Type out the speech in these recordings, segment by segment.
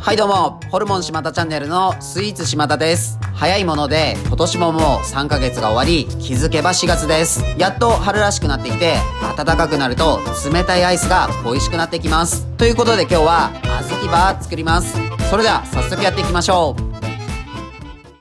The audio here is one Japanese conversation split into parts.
はいどうも、ホルモン島田チャンネルのスイーツ島田です。早いもので今年ももう3ヶ月が終わり、気づけば4月です。やっと春らしくなってきて、暖かくなると冷たいアイスが恋しくなってきます。ということで今日は小豆バー作ります。それでは早速やっていきましょ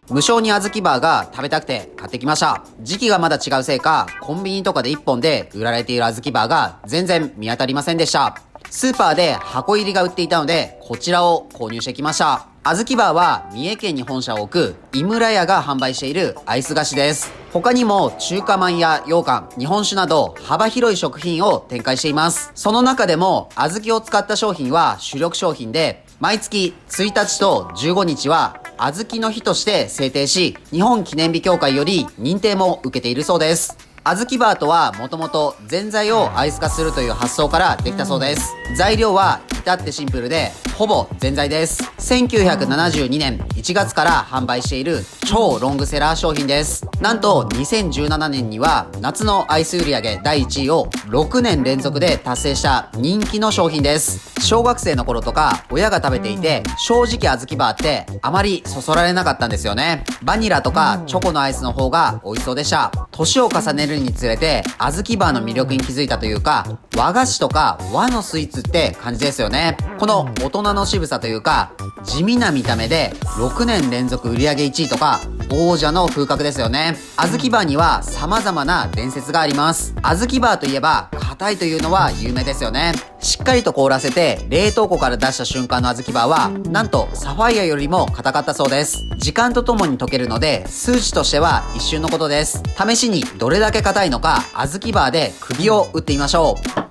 う。無償に小豆バーが食べたくて買ってきました。時期がまだ違うせいか、コンビニとかで1本で売られている小豆バーが全然見当たりませんでした。スーパーで箱入りが売っていたので、こちらを購入してきました。小豆バーは三重県に本社を置く井村屋が販売しているアイス菓子です。他にも中華まんや羊羹、日本酒など幅広い食品を展開しています。その中でも小豆を使った商品は主力商品で、毎月1日と15日は小豆の日として制定し、日本記念日協会より認定も受けているそうです。小豆バーとはもともとぜんざいをアイス化するという発想からできたそうです。材料は至ってシンプルで、ほぼぜんざいです。1972年1月から販売している超ロングセラー商品です。なんと2017年には夏のアイス売上第1位を6年連続で達成した人気の商品です。小学生の頃とか親が食べていて、正直小豆バーってあまりそそられなかったんですよね。バニラとかチョコのアイスの方が美味しそうでした。年を重ねるにつれて小豆バーの魅力に気づいたというか、和菓子とか和のスイーツって感じですよね。この大人の渋さというか、地味な見た目で6年連続売上1位とか、王者の風格ですよね。小豆バーには様々な伝説があります。小豆バーといえば硬いというのは有名ですよね。しっかりと凍らせて冷凍庫から出した瞬間の小豆バーは、なんとサファイアよりも硬かったそうです。時間とともに溶けるので、数値としては一瞬のことです。試しにどれだけ硬いのか小豆バーで釘を打ってみましょう。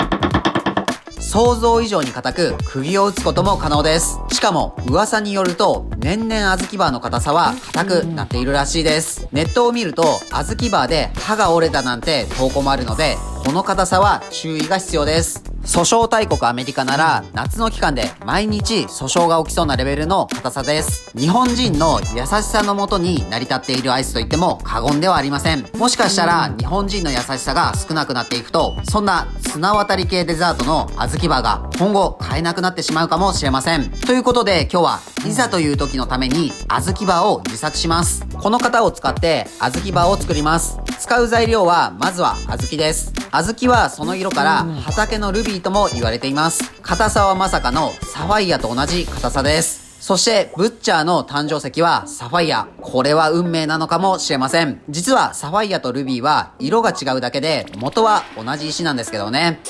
想像以上に硬く釘を打つことも可能です。しかも噂によると、年々小豆バーの硬さは硬くなっているらしいです。ネットを見ると小豆バーで歯が折れたなんて投稿もあるので、この硬さは注意が必要です。訴訟大国アメリカなら夏の期間で毎日訴訟が起きそうなレベルの硬さです。日本人の優しさのもとに成り立っているアイスといっても過言ではありません。もしかしたら日本人の優しさが少なくなっていくと、そんな綱渡り系デザートの小豆バーが今後買えなくなってしまうかもしれません。ということで今日はいざという時のために小豆バーを自作します。この型を使って小豆バーを作ります。使う材料はまずは小豆です。小豆はその色から畑のルビーとも言われています。硬さはまさかのサファイアと同じ硬さです。そしてブッチャーの誕生石はサファイア。これは運命なのかもしれません。実はサファイアとルビーは色が違うだけで、元は同じ石なんですけどね。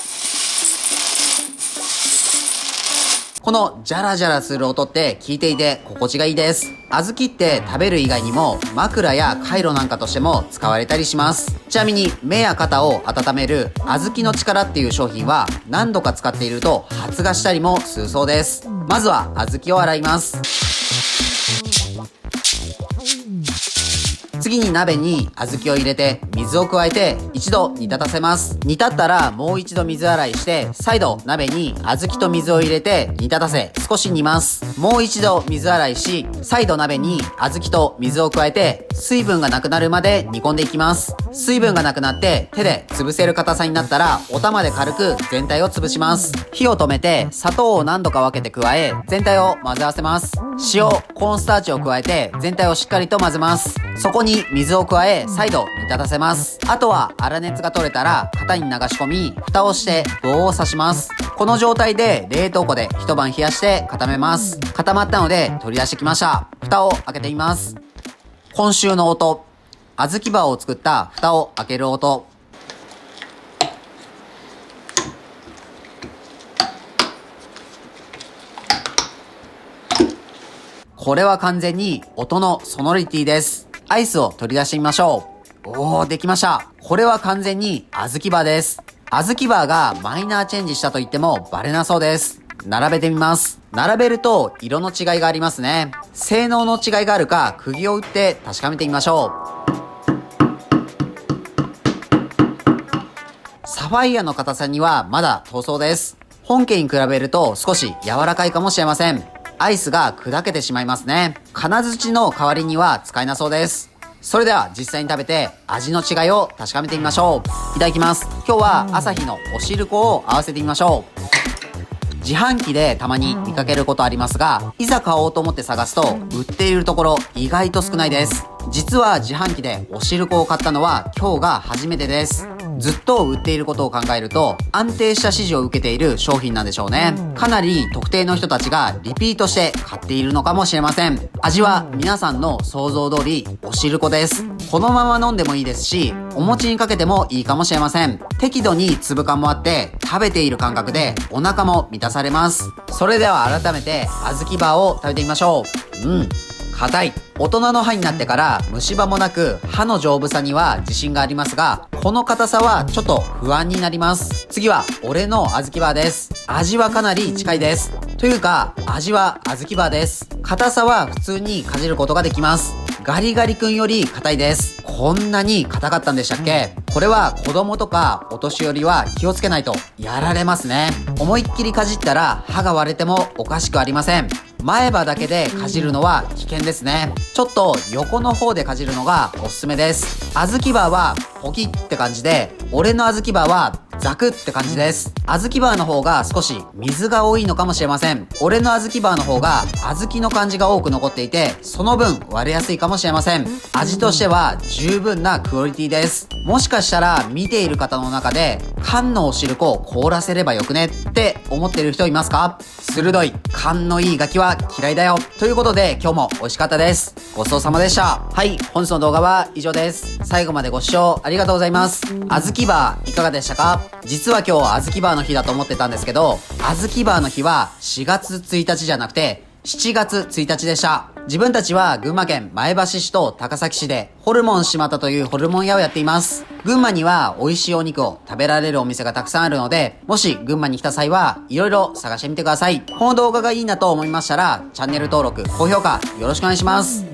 このジャラジャラする音って聞いていて心地がいいです。小豆って食べる以外にも枕やカイロなんかとしても使われたりします。ちなみに目や肩を温める小豆の力っていう商品は何度か使っていると発芽したりもするそうです。まずは小豆を洗います。次に鍋に小豆を入れて水を加えて一度煮立たせます。煮立ったらもう一度水洗いして、再度鍋に小豆と水を入れて煮立たせ少し煮ます。もう一度水洗いし、再度鍋に小豆と水を加えて水分がなくなるまで煮込んでいきます。水分がなくなって手で潰せる硬さになったら、お玉で軽く全体を潰します。火を止めて砂糖を何度か分けて加え、全体を混ぜ合わせます。塩、コーンスターチを加えて全体をしっかりと混ぜます。そこに水を加え再度煮立たせます。あとは粗熱が取れたら型に流し込み、蓋をして棒を刺します。この状態で冷凍庫で一晩冷やして固めます。固まったので取り出してきました。蓋を開けてみます。今週の音、小豆バーを作った蓋を開ける音。これは完全に音のソノリティです。アイスを取り出してみましょう。おー、できました。これは完全に小豆バーです。小豆バーがマイナーチェンジしたと言ってもバレなそうです。並べてみます。並べると色の違いがありますね。性能の違いがあるか釘を打って確かめてみましょう。サファイアの硬さにはまだ遠そうです。本家に比べると少し柔らかいかもしれません。アイスが砕けてしまいますね。金槌の代わりには使えなそうです。それでは実際に食べて味の違いを確かめてみましょう。いただきます。今日は朝日のお汁粉を合わせてみましょう。自販機でたまに見かけることありますが、いざ買おうと思って探すと売っているところ意外と少ないです。実は自販機でおしるこを買ったのは今日が初めてです。ずっと売っていることを考えると安定した支持を受けている商品なんでしょうね。かなり特定の人たちがリピートして買っているのかもしれません。味は皆さんの想像通りおしるこです。このまま飲んでもいいですし、お餅にかけてもいいかもしれません。適度に粒感もあって食べている感覚でお腹も満たされます。それでは改めて小豆バーを食べてみましょう。硬い。大人の歯になってから虫歯もなく歯の丈夫さには自信がありますが、この硬さはちょっと不安になります。次は俺の小豆バーです。味はかなり近いです。というか味は小豆バーです。硬さは普通にかじることができます。ガリガリ君より硬いです。こんなに硬かったんでしたっけ？これは子供とかお年寄りは気をつけないとやられますね。思いっきりかじったら歯が割れてもおかしくありません。前歯だけでかじるのは危険ですね。ちょっと横の方でかじるのがおすすめです。小豆バーはポキって感じで、俺の小豆バーはザクって感じです。小豆バーの方が少し水が多いのかもしれません。俺の小豆バーの方が小豆の感じが多く残っていて、その分割れやすいかもしれません。味としては十分なクオリティです。もしかしたら見ている方の中で缶のおしるこを凍らせればよくねって思ってる人いますか？鋭い勘のいいガキは嫌いだよ。ということで今日も美味しかったです。ごちそうさまでした。はい、本日の動画は以上です。最後までご視聴ありがとうございます。小豆バーいかがでしたか？実は今日小豆バーの日だと思ってたんですけど、小豆バーの日は4月1日じゃなくて7月1日でした。自分たちは群馬県前橋市と高崎市でホルモン島田というホルモン屋をやっています。群馬には美味しいお肉を食べられるお店がたくさんあるので、もし群馬に来た際はいろいろ探してみてください。この動画がいいなと思いましたらチャンネル登録、高評価よろしくお願いします。